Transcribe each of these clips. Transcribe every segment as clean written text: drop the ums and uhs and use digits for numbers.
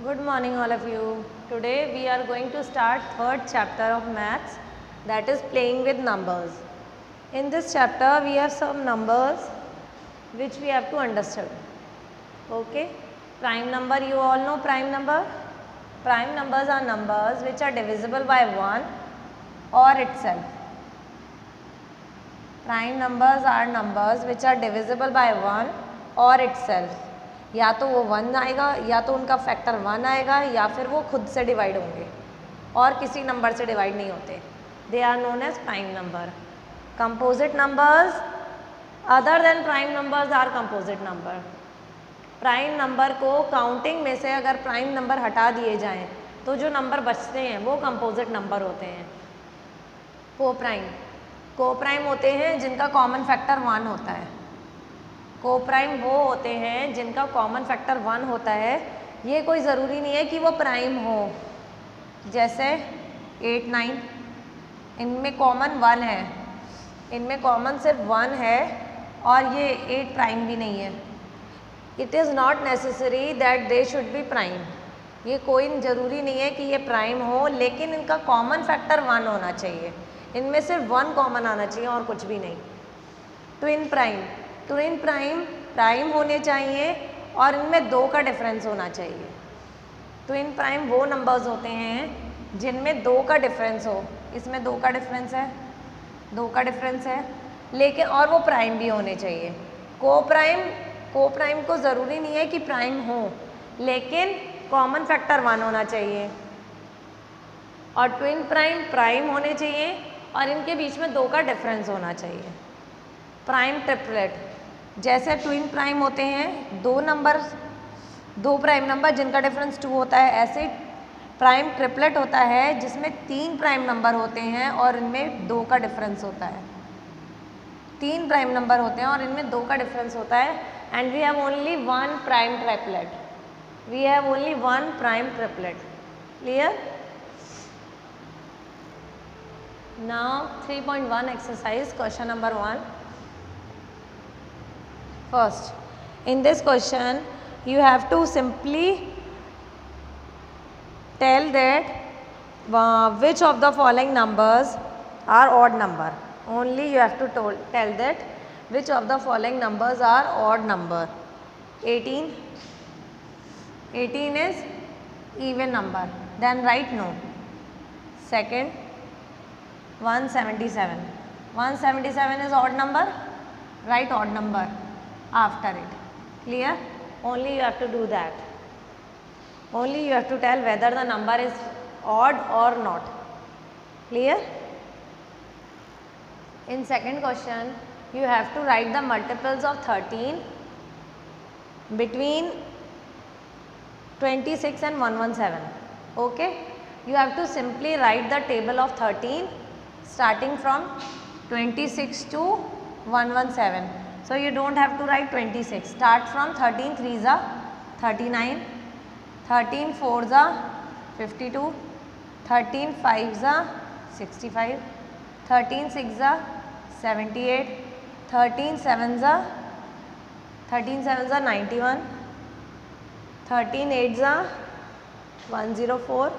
Good morning all of you. Today we are going to start third chapter of maths, that is playing with numbers. In this chapter we have some numbers which we have to understand. Okay, prime number, you all know prime number. Prime numbers are numbers which are divisible by 1 or itself. Prime numbers are numbers which are divisible by 1 or itself. या तो वो 1 आएगा, या तो उनका factor 1 आएगा, या फिर वो खुद से डिवाइड होंगे और किसी नंबर से डिवाइड नहीं होते. They are known as prime number. Composite numbers other than prime numbers are composite number. Prime number को काउंटिंग में से अगर प्राइम नंबर हटा दिए जाएं तो जो नंबर बचते हैं वो कंपोजिट नंबर होते हैं. को प्राइम होते हैं जिनका कॉमन फैक्टर 1 होता है. को प्राइम वो होते हैं जिनका कॉमन फैक्टर 1 होता है. ये कोई ज़रूरी नहीं है कि वो प्राइम हो. जैसे 8, 9 इनमें कॉमन 1 है, इनमें कॉमन सिर्फ 1 है और ये 8 प्राइम भी नहीं है. It is not necessary that they should be prime. ये कोई ज़रूरी नहीं है कि ये प्राइम हो, लेकिन इनका कॉमन फैक्टर 1 होना चाहिए. इनमें सिर्फ 1 कॉमन आना चाहिए और कुछ भी नहीं. ट्विन प्राइम प्राइम होने चाहिए और इनमें 2 का डिफरेंस होना चाहिए. ट्विन प्राइम वो नंबर्स होते हैं जिनमें 2 का डिफरेंस हो. इसमें 2 का डिफरेंस है, 2 का डिफरेंस है, लेकिन और वो प्राइम भी होने चाहिए. को प्राइम को ज़रूरी नहीं है कि प्राइम हो, लेकिन कॉमन फैक्टर 1 होना चाहिए. और ट्विन प्राइम होने चाहिए और इनके बीच में 2 का डिफरेंस होना चाहिए. प्राइम ट्रिपलेट, जैसे ट्विन प्राइम होते हैं 2 प्राइम नंबर जिनका डिफरेंस 2 होता है, ऐसे प्राइम ट्रिपलेट होता है जिसमें 3 प्राइम नंबर होते हैं और इनमें 2 का डिफरेंस होता है. 3 प्राइम नंबर होते हैं और इनमें 2 का डिफरेंस होता है. And we have only 1 prime triplet. We have only 1 prime triplet. Clear? Now 3.1 exercise, question number 1. First, in this question you have to simply tell that which of the following numbers are odd number. Only you have to tell that which of the following numbers are odd number. 18 is even number, then write no. Second, 177 is odd number, write odd number after it. Clear? Only you have to do that. Only you have to tell whether the number is odd or not. Clear? In second question you have to write the multiples of 13 between 26 and 117. Okay, you have to simply write the table of 13 starting from 26 to 117. So you don't have to write 26. Start from 13 3s are 39, 13 4s are 52, 13 5s are 65, 13 6s are 78, 13 7s are 91, 13 8s are 104,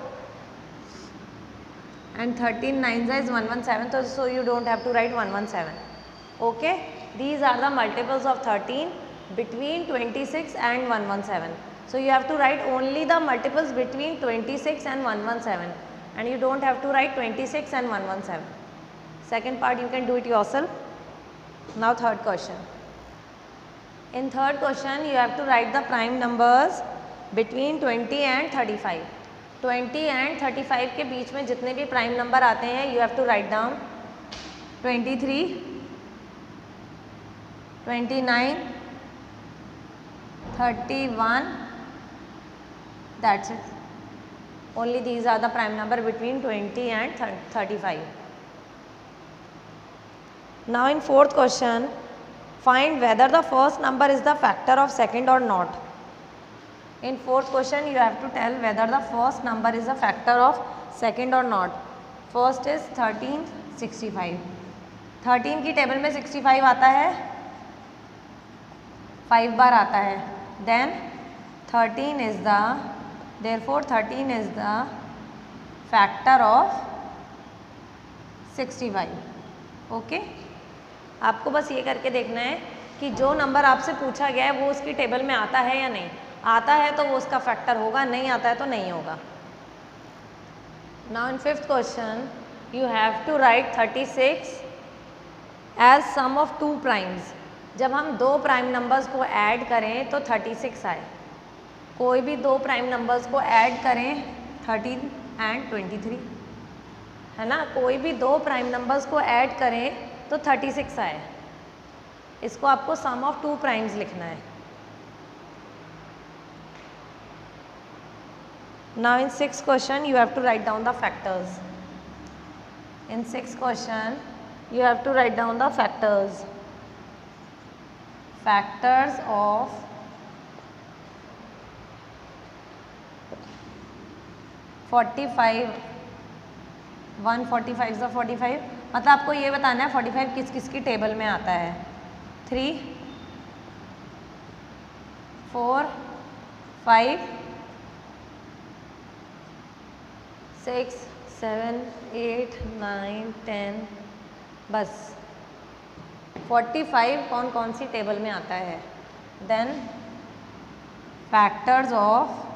and 13 9s is 117. So you don't have to write 117. Okay, these are the multiples of 13 between 26 and 117. So you have to write only the multiples between 26 and 117, and you don't have to write 26 and 117. Second part you can do it yourself. Now third question. In third question you have to write the prime numbers between 20 and 35. 20 and 35 के बीच में जितने भी prime number आते हैं you have to write down 23, 29, 31. That's it. Only these are the prime number between 20 and 35. Now in fourth question, find whether the first number is the factor of second or not. In fourth question you have to tell whether the first number is a factor of second or not. First is 13, 65. 13 की table में 65 आता है, 5 बार आता है. Then 13 is the Therefore 13 is the factor of 65. Okay, आपको बस ये करके देखना है कि जो नंबर आपसे पूछा गया है वो उसकी टेबल में आता है या नहीं। आता है तो वो उसका फैक्टर होगा, नहीं आता है तो नहीं होगा। Now in fifth question you have to write 36 as sum of two primes. जब हम दो प्राइम नंबर्स को ऐड करें तो 36 आए। कोई भी दो प्राइम नंबर्स को ऐड करें 13 एंड 23, है ना। कोई भी दो प्राइम नंबर्स को ऐड करें तो 36 आए। इसको आपको सम ऑफ टू प्राइम्स लिखना है। Now in sixth question you have to write down the factors. In sixth question you have to write down the factors. Factors of 45, 145 is 45, मतलब आपको ये बताना है 45 किस किस की टेबल में आता है। 3, 4, 5, 6, 7, 8, 9, 10, बस 45 कौन कौन सी टेबल में आता है। Then factors of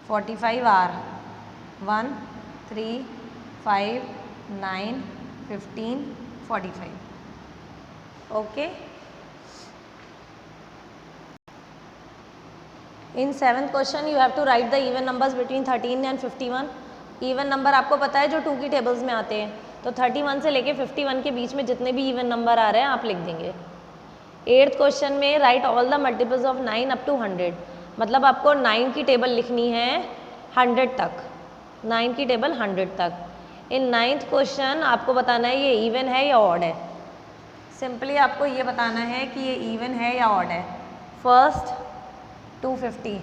45 are 1, 3, 5, 9, 15, 45. Okay. In seventh question you have to write the even numbers between 13 and 51. Even number आपको पता है जो 2 की टेबल्स में आते हैं, तो 31 से लेके 51 के बीच में जितने भी इवन नंबर आ रहे हैं आप लिख देंगे। एट्थ क्वेश्चन में write all the multiples of 9 up to 100, मतलब आपको 9 की टेबल लिखनी है 100 तक, 9 की टेबल 100 तक। इन नाइन्थ क्वेश्चन आपको बताना है ये इवन है या ऑड है। सिंपली आपको ये बताना है कि ये इवन है या ऑड है। First 250,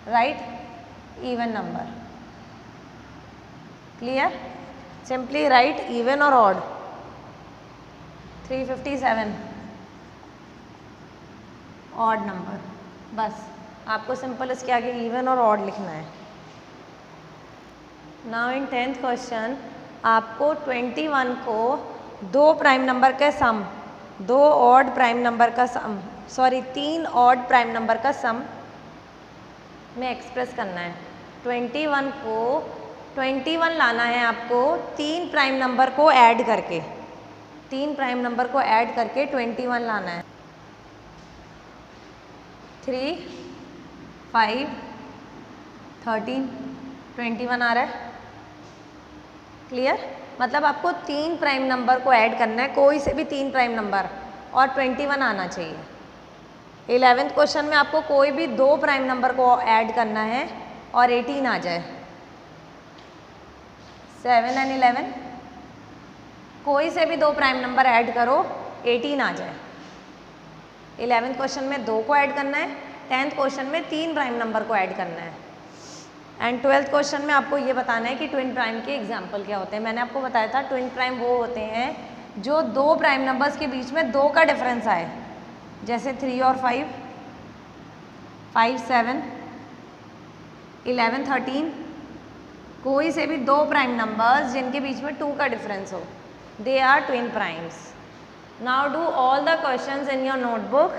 right even number, clear. Simply write even और ऑड। 357 ऑड नंबर, बस आपको सिंपल इसके आगे इवन और ऑड लिखना है। नाउ इन 10th क्वेश्चन आपको 21 को दो प्राइम नंबर के सम, दो ऑड प्राइम नंबर का सम, सॉरी 3 ऑड प्राइम नंबर का सम में एक्सप्रेस करना है। 21 को 21 लाना है आपको 3 प्राइम नंबर को ऐड करके, 3 प्राइम नंबर को ऐड करके 21 लाना है। 3, 5, 13, 21 आ रहा है, क्लियर। मतलब आपको 3 प्राइम नंबर को ऐड करना है, कोई से भी 3 प्राइम नंबर, और 21 आना चाहिए। 11th क्वेश्चन में आपको कोई भी 2 प्राइम नंबर को ऐड करना है और 18 आ जाए। 7 एंड 11 कोई से भी 2 प्राइम नंबर ऐड करो 18 आ जाए। 11th क्वेश्चन में 2 को ऐड करना है, 10th क्वेश्चन में 3 प्राइम नंबर को ऐड करना है। एंड 12th क्वेश्चन में आपको ये बताना है कि ट्विन प्राइम के एग्जाम्पल क्या होते हैं। मैंने आपको बताया था ट्विन प्राइम वो होते हैं जो 2 प्राइम नंबर्स के बीच में 2 का डिफरेंस आए, जैसे 3 और 5, 5, 7, 11, 13, कोई से भी 2 प्राइम नंबर्स जिनके बीच में 2 का डिफरेंस हो, they are twin primes. Now do all the questions in your notebook,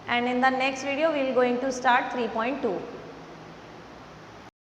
and in the next video we are going to start 3.2.